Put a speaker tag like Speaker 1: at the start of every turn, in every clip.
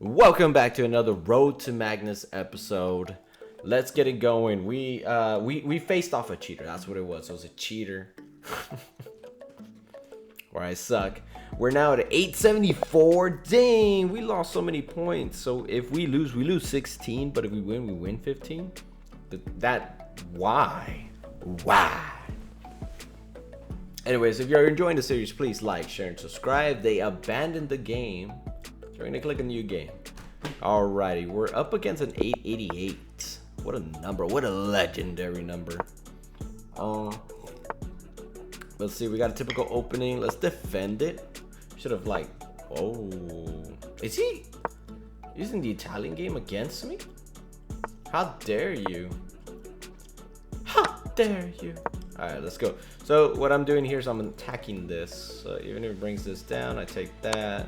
Speaker 1: Welcome back to another Road to Magnus episode. Let's get it going. We faced off a cheater. That's what it was. It was a cheater. Where I suck. We're now at 874. Dang, we lost so many points. So if we lose 16. But if we win 15. Why? Anyways, if you're enjoying the series, please like, share, and subscribe. They abandoned the game. So we're gonna click a new game. Alrighty, we're up against an 888. What a number. What a legendary number. Let's see, we got a typical opening. Let's defend it. Should have is he using the Italian game against me? How dare you? How dare you? Alright, let's go. So what I'm doing here is I'm attacking this. So even if it brings this down, I take that.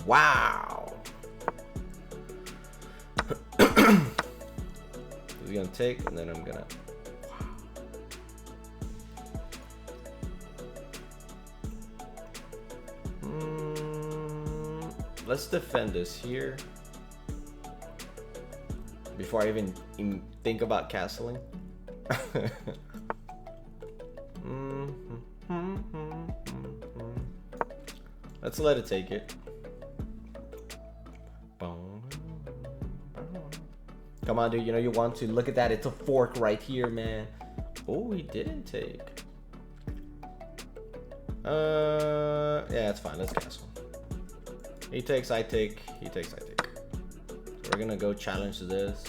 Speaker 1: Wow. He's gonna take, and then I'm gonna. Let's defend this here before I even think about castling. Let's let it take it. Come on, dude. You know you want to. Look at that. It's a fork right here, man. Oh, he didn't take. Yeah, it's fine. Let's castle. He takes, I take. He takes, I take. So we're gonna go challenge this.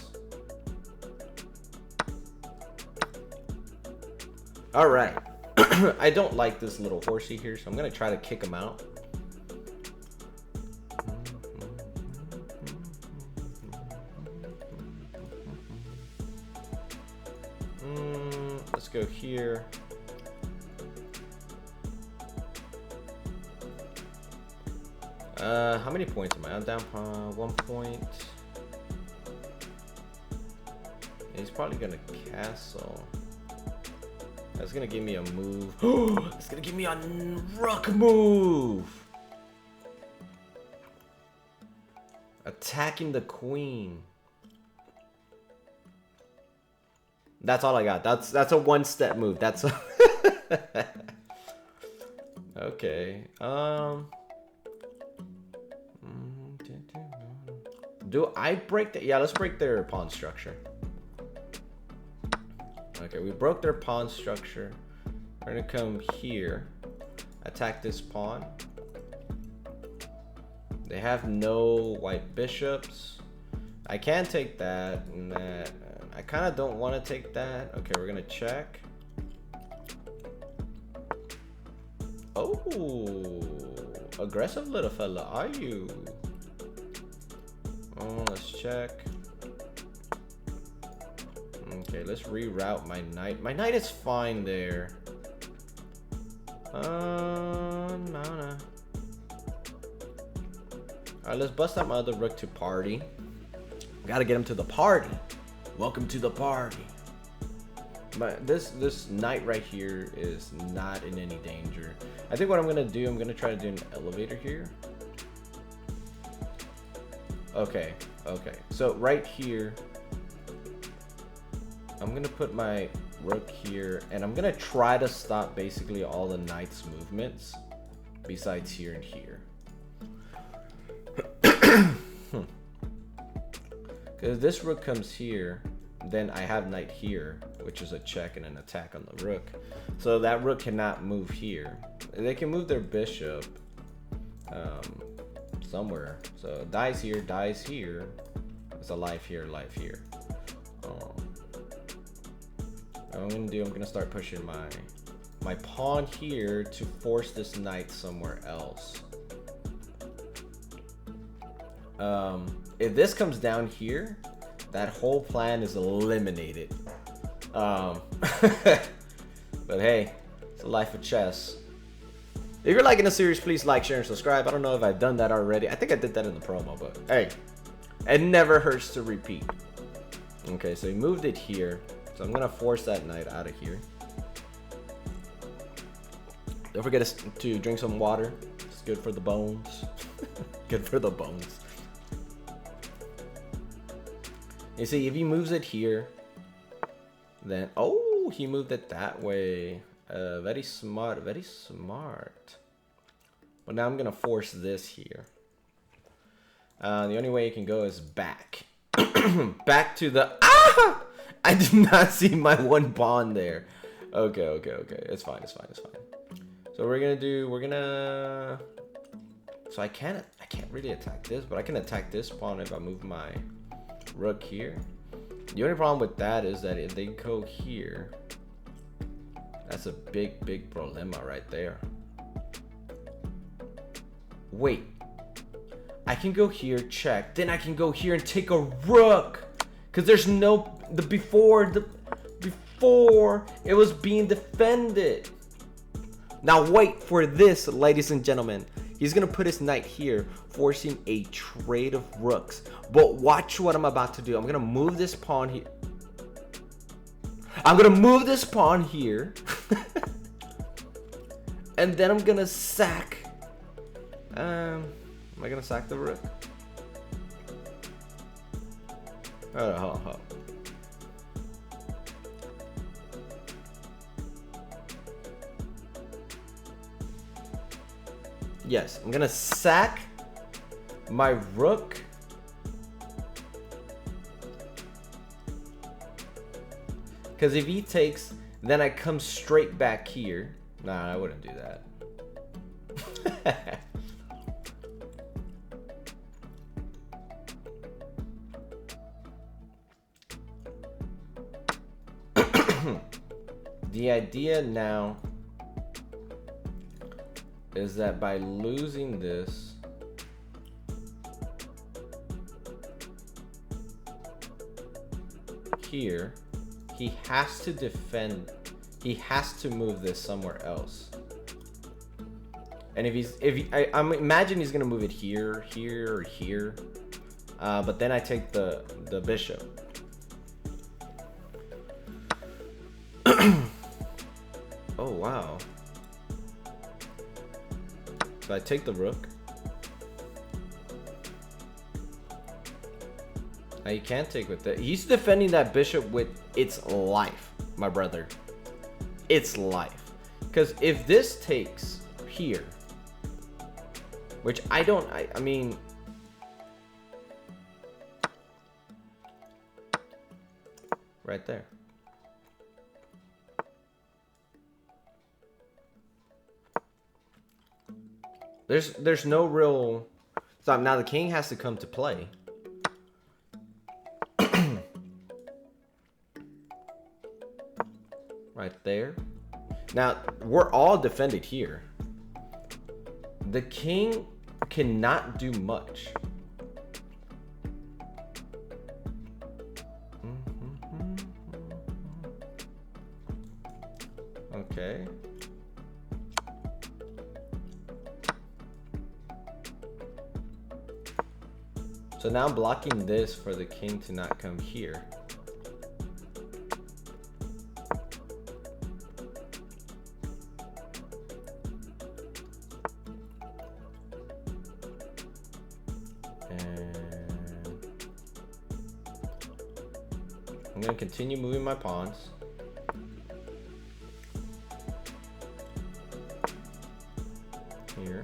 Speaker 1: All right. I don't like this little horsey here, so I'm gonna try to kick him out. Let's go here. How many points am I? I'm down 1 point. He's probably gonna castle. That's gonna give me a move. It's gonna give me a rook move. Attacking the queen. That's all I got. That's a one-step move. That's a okay. Do I break the? Yeah, let's break their pawn structure. Okay, we broke their pawn structure. We're gonna come here, attack this pawn. They have no white bishops. I can take that and that. I kind of don't want to take that. Okay, we're gonna check. Oh, aggressive little fella, are you? Oh, let's check. Okay, let's reroute my knight. My knight is fine there. No. Alright, let's bust out my other rook to party. Gotta get him to the party. Welcome to the party. But this knight right here is not in any danger. I think what I'm gonna do, I'm gonna try to do an elevator here. Okay. So right here, I'm gonna put my rook here, and I'm gonna try to stop basically all the knight's movements, besides here and here. Because this rook comes here, then I have knight here, which is a check and an attack on the rook. So that rook cannot move here. They can move their bishop somewhere. So dies here, dies here. It's a life here, life here. What I'm gonna do, I'm gonna start pushing my pawn here to force this knight somewhere else. If this comes down here, that whole plan is eliminated. But hey, it's a life of chess. If you're liking the series, please like, share, and subscribe. I don't know if I've done that already. I think I did that in the promo, but hey, it never hurts to repeat. Okay, so he moved it here. So I'm gonna force that knight out of here. Don't forget to drink some water. It's good for the bones. Good for the bones. You see, if he moves it here, then... Oh, he moved it that way. Very smart, very smart. But now I'm going to force this here. The only way you can go is back. Back to the... Ah! I did not see my one pawn there. Okay. It's fine. So we're going to do... We're going to... So I can't really attack this, but I can attack this pawn if I move my rook here. The only problem with that is that if they go here, that's a big problema right there. Wait. I can go here, check. Then I can go here and take a rook. Because there's no... Before it was being defended. Now wait for this, ladies and gentlemen. He's going to put his knight here, forcing a trade of rooks. But watch what I'm about to do. I'm going to move this pawn here. I'm going to move this pawn here. And then I'm going to sack... am I going to sack the rook? Hold on. Yes, I'm gonna sack my rook. Because if he takes, then I come straight back here. Nah, I wouldn't do that. The idea now is that by losing this, here, he has to defend, he has to move this somewhere else. And I imagine he's gonna move it here, or here, but then I take the bishop. Oh wow. So I take the rook. Now you can't take with that. He's defending that bishop with its life, my brother. Its life. Because if this takes here, which I mean, right there. There's no real... So now the king has to come to play. Right there. Now, we're all defended here. The king cannot do much. Okay. So now I'm blocking this for the king to not come here. And I'm going to continue moving my pawns. Here.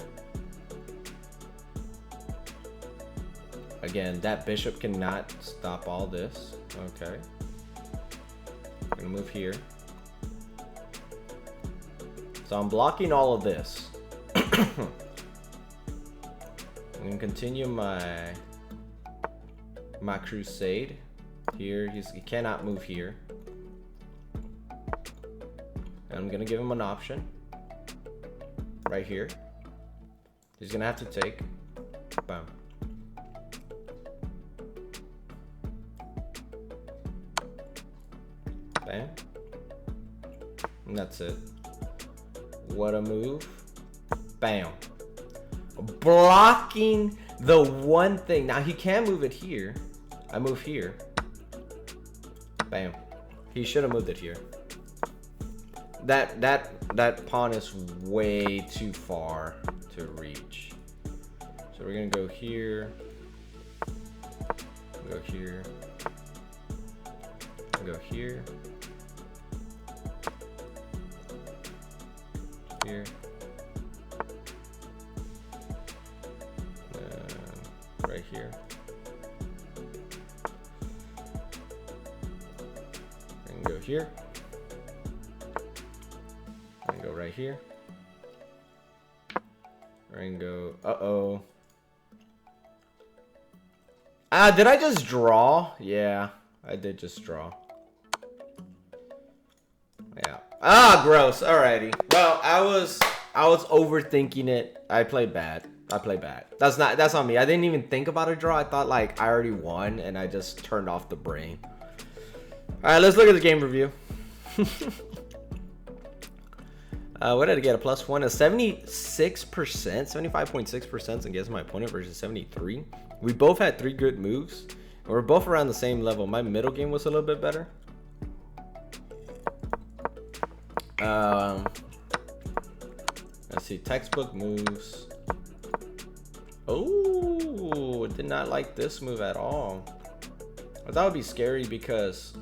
Speaker 1: Again, that bishop cannot stop all this. Okay. I'm gonna move here. So I'm blocking all of this. I'm gonna continue my crusade. Here, he cannot move here. And I'm gonna give him an option. Right here. He's gonna have to take. Bam. Bam. And that's it. What a move. Bam. Blocking the one thing. Now he can move it here. I move here. Bam. He should have moved it here. That pawn is way too far to reach. So we're gonna go here. Go here. Go here. Here. Right here. And go here. And go right here. And go. Uh-oh. Ah, did I just draw? Yeah, I did just draw. Yeah. Ah, gross. Alrighty. Well, I was overthinking it. I played bad. That's on me. I didn't even think about a draw. I thought like I already won and I just turned off the brain. Alright, let's look at the game review. What did I get? A +1, a 76%, 75.6% against my opponent versus 73. We both had 3 good moves. We're both around the same level. My middle game was a little bit better. Let's see, textbook moves. Oh, did not like this move at all. I thought it would be scary because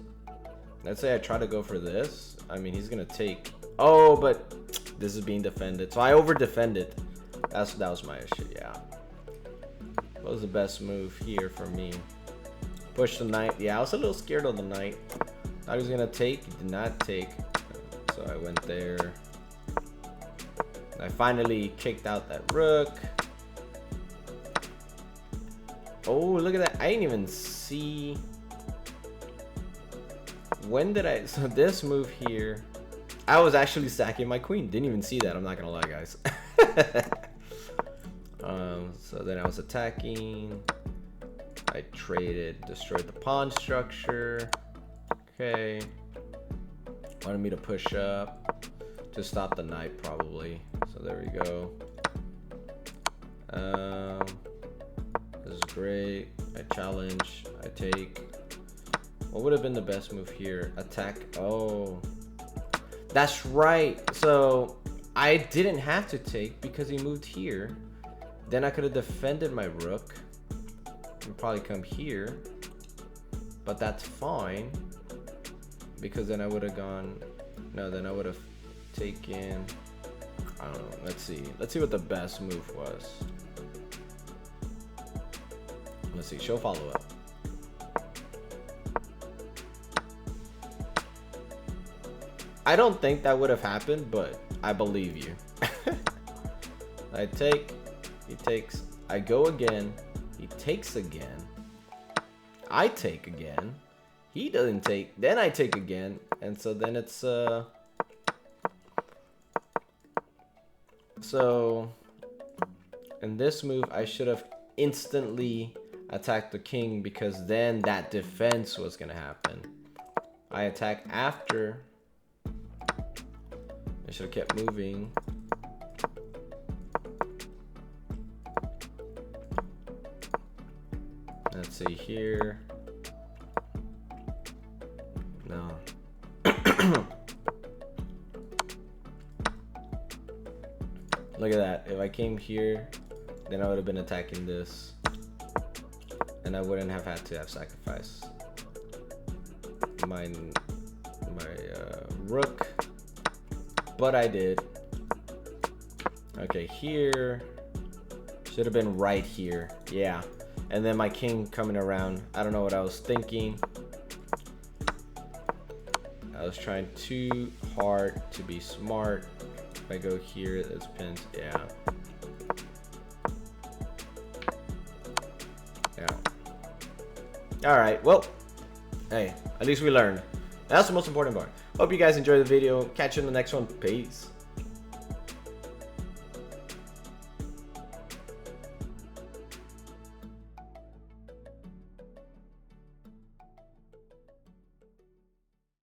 Speaker 1: let's say I try to go for this. I mean, he's gonna take. Oh, but this is being defended, so I over defended. That was my issue. Yeah. What was the best move here for me? Push the knight. Yeah, I was a little scared of the knight. Thought he was gonna take. He did not take. So I went there. I finally kicked out that rook. Oh, look at that. I didn't even see. When did I? So this move here. I was actually sacking my queen. Didn't even see that. I'm not gonna lie, guys. So then I was attacking. I traded, destroyed the pawn structure. Okay. Wanted me to push up to stop the knight, probably. So there we go. This is great. I challenge. I take. What would have been the best move here? Attack. Oh, that's right. So I didn't have to take because he moved here. Then I could have defended my rook and probably come here, but that's fine because then I would have gone. No, then I would have taken. I don't know. Let's see what the best move was. Let's see. Show follow up. I don't think that would have happened, but I believe you. I take. He takes. I go again. He takes again. I take again. He doesn't take. Then I take again. And so then it's so in this move I should have instantly attacked the king because then that defense was gonna happen. I attack after. I should have kept moving. Let's see here. No. Look at that. If I came here, then I would have been attacking this. And I wouldn't have had to have sacrificed my rook. But I did. Okay, here. Should have been right here. Yeah. And then my king coming around. I don't know what I was thinking. I was trying too hard to be smart. If I go here, that's pins. Yeah. Yeah. Alright, well. Hey, at least we learned. That's the most important part. Hope you guys enjoyed the video. Catch you in the next one. Peace.